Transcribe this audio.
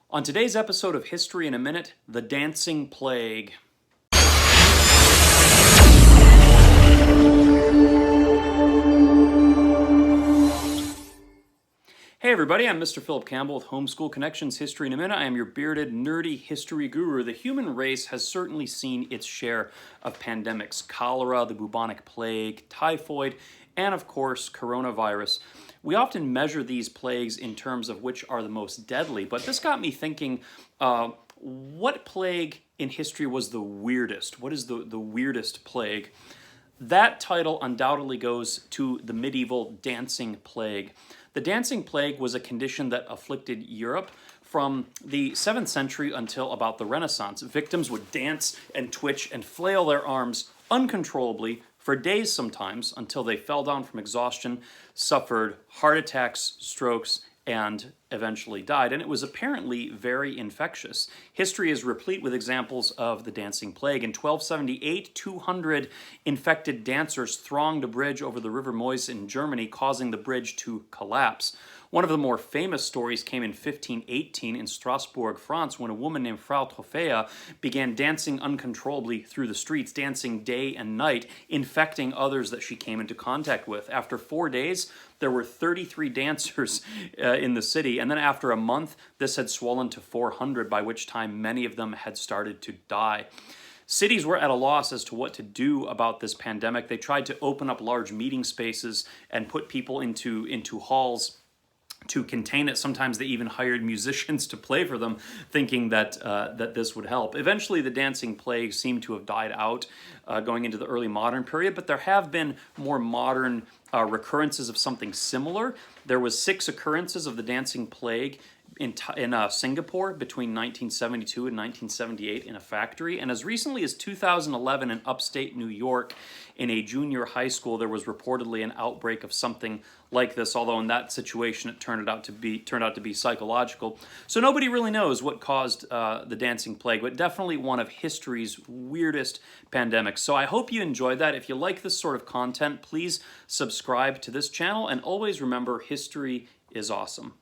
On today's episode of History in a Minute, the Dancing Plague. Hey everybody, I'm Mr. Philip Campbell with Homeschool Connections History in a Minute. I am your bearded, nerdy history guru. The human race has certainly seen its share of pandemics: cholera, the bubonic plague, typhoid, and of course, coronavirus. We often measure these plagues in terms of which are the most deadly, but this got me thinking, what plague in history was the weirdest? What is the weirdest plague? That title undoubtedly goes to the medieval dancing plague. The dancing plague was a condition that afflicted Europe from the 7th century until about the Renaissance. Victims would dance and twitch and flail their arms uncontrollably for days sometimes until they fell down from exhaustion, suffered heart attacks, strokes, and eventually died. And it was apparently very infectious. History is replete with examples of the dancing plague. In 1278, 200 infected dancers thronged a bridge over the River Meuse in Germany, causing the bridge to collapse. One of the more famous stories came in 1518 in Strasbourg, France, when a woman named Frau Trophea began dancing uncontrollably through the streets, dancing day and night, infecting others that she came into contact with. After 4 days, there were 33 dancers in the city, and then after a month, this had swollen to 400, by which time many of them had started to die. Cities were at a loss as to what to do about this pandemic. They tried to open up large meeting spaces and put people into halls to contain it. Sometimes they even hired musicians to play for them, thinking that this would help. Eventually, the dancing plague seemed to have died out going into the early modern period, but there have been more modern recurrences of something similar. There was 6 occurrences of the dancing plague in Singapore between 1972 and 1978 in a factory. And as recently as 2011 in upstate New York, in a junior high school, there was reportedly an outbreak of something like this, although in that situation it turned out to be psychological. So nobody really knows what caused the dancing plague, but definitely one of history's weirdest pandemics. So I hope you enjoyed that. If you like this sort of content, please subscribe to this channel, and always remember, history is awesome.